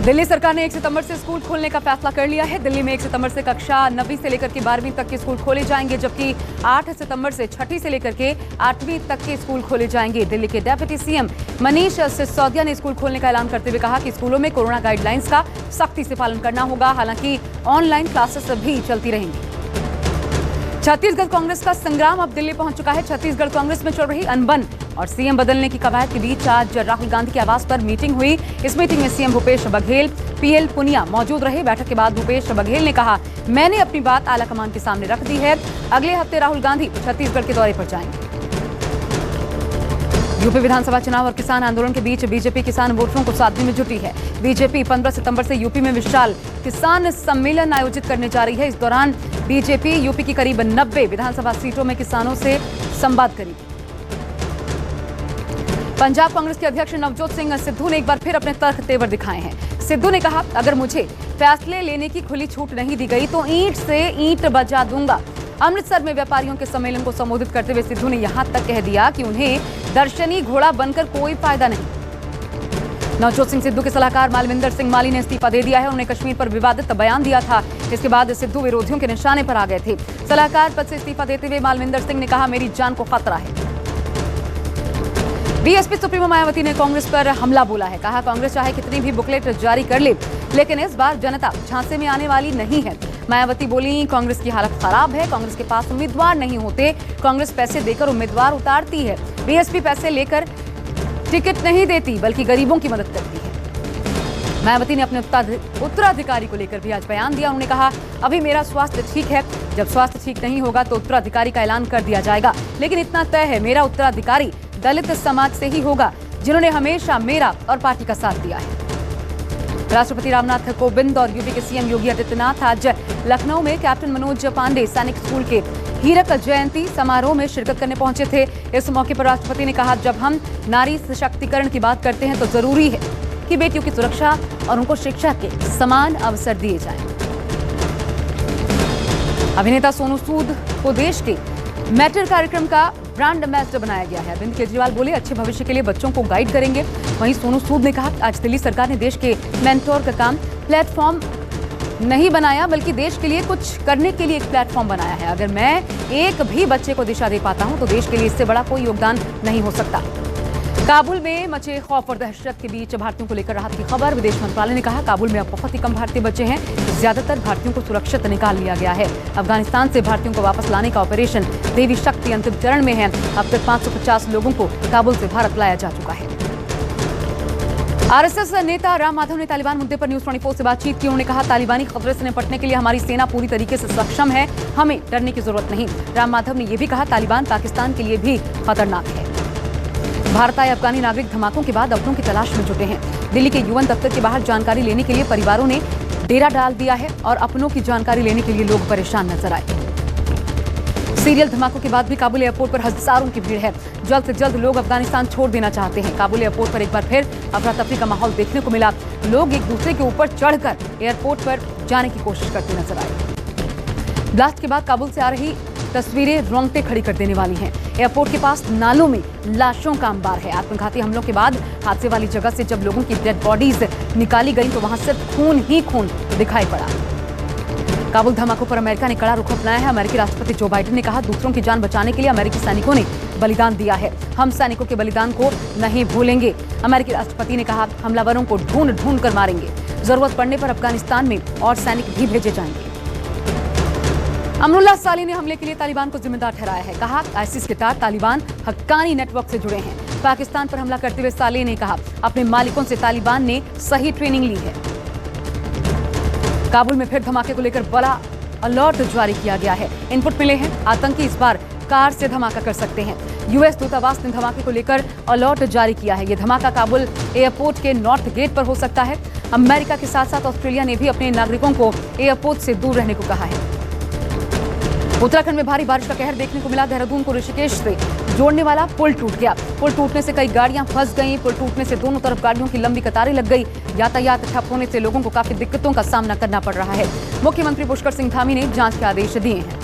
दिल्ली सरकार ने 1 सितंबर से स्कूल खोलने का फैसला कर लिया है। दिल्ली में 1 सितंबर से कक्षा 9वीं से लेकर के 12वीं तक के स्कूल खोले जाएंगे, जबकि 8 सितंबर से 6ठी से लेकर के 8वीं तक के स्कूल खोले जाएंगे। दिल्ली के डेप्यूटी सीएम मनीष सिसोदिया ने स्कूल खोलने का ऐलान करते हुए कहा कि स्कूलों में कोरोना गाइडलाइंस का सख्ती से पालन करना होगा। हालांकि ऑनलाइन क्लासेस भी चलती रहेंगी। छत्तीसगढ़ कांग्रेस का संग्राम अब दिल्ली पहुंच चुका है। छत्तीसगढ़ कांग्रेस में चल रही अनबन और सीएम बदलने की कवायद के बीच आज राहुल गांधी के आवास पर मीटिंग हुई। इस मीटिंग में सीएम भूपेश बघेल, पीएल पुनिया मौजूद रहे। बैठक के बाद भूपेश बघेल ने कहा, मैंने अपनी बात आलाकमान के सामने रख दी है। अगले हफ्ते राहुल गांधी छत्तीसगढ़ के दौरे पर जाएंगे। यूपी विधानसभा चुनाव और किसान आंदोलन के बीच बीजेपी किसान वोटरों को साधने में जुटी है। बीजेपी 15 सितंबर से यूपी में विशाल किसान सम्मेलन आयोजित करने जा रही है। इस दौरान बीजेपी यूपी की करीब 90 विधानसभा सीटों में किसानों से संवाद करेगी। पंजाब कांग्रेस के अध्यक्ष नवजोत सिंह सिद्धू ने एक बार फिर अपने तर्क तेवर दिखाए हैं। सिद्धू ने कहा, अगर मुझे फैसले लेने की खुली छूट नहीं दी गई तो ईंट से ईंट बजा दूंगा। अमृतसर में व्यापारियों के सम्मेलन को संबोधित करते हुए सिद्धू ने यहां तक कह दिया कि उन्हें दर्शनी घोड़ा बनकर कोई फायदा नहीं। नवजोत सिंह सिद्धू के सलाहकार मालविंदर सिंह माली ने इस्तीफा दे दिया है। उन्होंने कश्मीर पर विवादित बयान दिया था। इसके बाद सिद्धू विरोधियों के निशाने पर आ गए थे। सलाहकार पद से इस्तीफा देते हुए मालविंदर सिंह ने कहा, मेरी जान को खतरा है। बीएसपी सुप्रीमो मायावती ने कांग्रेस पर हमला बोला है। कहा, कांग्रेस चाहे कितनी भी बुकलेट जारी कर ले, लेकिन इस बार जनता झांसे में आने वाली नहीं है। मायावती बोली, कांग्रेस की हालत खराब है। कांग्रेस के पास उम्मीदवार नहीं होते। कांग्रेस पैसे देकर उम्मीदवार उतारती है। बीएसपी पैसे लेकर टिकट नहीं देती, बल्कि गरीबों की मदद करती है। मायावती ने अपने उत्तराधिकारी को लेकर भी आज बयान दिया। उन्होंने कहा, अभी मेरा स्वास्थ्य ठीक है। जब स्वास्थ्य ठीक नहीं होगा तो उत्तराधिकारी का ऐलान कर दिया जाएगा। लेकिन इतना तय है, मेरा उत्तराधिकारी दलित समाज से ही होगा, जिन्होंने हमेशा मेरा और पार्टी का साथ दिया है। राष्ट्रपति रामनाथ कोविंद और यूपी के सीएम योगी आदित्यनाथ आज लखनऊ में कैप्टन मनोज पांडे सैनिक स्कूल के हीरक जयंती समारोह में शिरकत करने पहुंचे थे। इस मौके पर राष्ट्रपति ने कहा, जब हम नारी सशक्तिकरण की बात करते हैं तो जरूरी है कि बेटियों की सुरक्षा और उनको शिक्षा के समान अवसर दिए जाएं। अभिनेता सोनू सूद को देश के मैटर कार्यक्रम का ब्रांड एम्बेसडर बनाया गया है। अरविंद केजरीवाल बोले, अच्छे भविष्य के लिए बच्चों को गाइड करेंगे। वहीं सोनू सूद ने कहा, आज दिल्ली सरकार ने देश के मेंटोर का काम प्लेटफॉर्म नहीं बनाया, बल्कि देश के लिए कुछ करने के लिए एक प्लेटफॉर्म बनाया है। अगर मैं एक भी बच्चे को दिशा दे पाता हूं तो देश के लिए इससे बड़ा कोई योगदान नहीं हो सकता। काबुल में मचे खौफ और दहशत के बीच भारतीयों को लेकर राहत की खबर। विदेश मंत्रालय ने कहा, काबुल में अब बहुत ही कम भारतीय बचे हैं। ज्यादातर भारतीयों को सुरक्षित निकाल लिया गया है। अफगानिस्तान से भारतीयों को वापस लाने का ऑपरेशन देवी शक्ति अंतिम चरण में है। अब तक 550 लोगों को काबुल से भारत लाया जा चुका है। आरएसएस नेता राम माधव ने तालिबान मुद्दे पर न्यूज 24 से बातचीत की। उन्होंने कहा, तालिबानी खतरे से निपटने के लिए हमारी सेना पूरी तरीके से सक्षम है। हमें डरने की जरूरत नहीं। राम माधव ने यह भी कहा, तालिबान पाकिस्तान के लिए भी खतरनाक है। भारत आए अफगानी नागरिक धमाकों के बाद अपनों की तलाश में जुटे हैं। दिल्ली के यूएन दफ्तर के बाहर जानकारी लेने के लिए परिवारों ने डेरा डाल दिया है और अपनों की जानकारी लेने के लिए लोग परेशान नजर आए। सीरियल धमाकों के बाद भी काबुल एयरपोर्ट पर हजारों की भीड़ है। जल्द से जल्द लोग अफगानिस्तान छोड़ देना चाहते हैं। काबुल एयरपोर्ट पर एक बार फिर अफरा तफरी का माहौल देखने को मिला। लोग एक दूसरे के ऊपर चढ़कर एयरपोर्ट पर जाने की कोशिश करते नजर आए। ब्लास्ट के बाद काबुल से आ रही तस्वीरें रोंगटे खड़ी कर देने वाली हैं। एयरपोर्ट के पास नालों में लाशों का अंबार है। आत्मघाती हमलों के बाद हादसे वाली जगह से जब लोगों की डेड बॉडीज निकाली गई तो वहां सिर्फ खून ही खून दिखाई पड़ा। काबुल धमाकों पर अमेरिका ने कड़ा रुख अपनाया है। अमेरिकी राष्ट्रपति जो बाइडेन ने कहा, दूसरों की जान बचाने के लिए अमेरिकी सैनिकों ने बलिदान दिया है। हम सैनिकों के बलिदान को नहीं भूलेंगे। अमेरिकी राष्ट्रपति ने कहा, हमलावरों को ढूंढ ढूंढ कर मारेंगे। जरूरत पड़ने पर अफगानिस्तान में और सैनिक भी भेजे जाएंगे। अमरुल्लाह साली ने हमले के लिए तालिबान को जिम्मेदार ठहराया है। कहा, आईसिस के तार तालिबान हक्कानी नेटवर्क से जुड़े हैं। पाकिस्तान पर हमला करते हुए साली ने कहा, अपने मालिकों से तालिबान ने सही ट्रेनिंग ली है। काबुल में फिर धमाके को लेकर बड़ा अलर्ट जारी किया गया है। इनपुट मिले हैं, आतंकी इस बार कार से धमाका कर सकते हैं। यूएस दूतावास ने धमाके को लेकर अलर्ट जारी किया है। यह धमाका काबुल एयरपोर्ट के नॉर्थ गेट पर हो सकता है। अमेरिका के साथ साथ ऑस्ट्रेलिया ने भी अपने नागरिकों को एयरपोर्ट से दूर रहने को कहा है। उत्तराखंड में भारी बारिश का कहर देखने को मिला। देहरादून को ऋषिकेश से जोड़ने वाला पुल टूट गया। पुल टूटने से कई गाड़ियां फंस गईं। पुल टूटने से दोनों तरफ गाड़ियों की लंबी कतारें लग गई। यातायात ठप होने से लोगों को काफी दिक्कतों का सामना करना पड़ रहा है। मुख्यमंत्री पुष्कर सिंह धामी ने जांच के आदेश दिए हैं।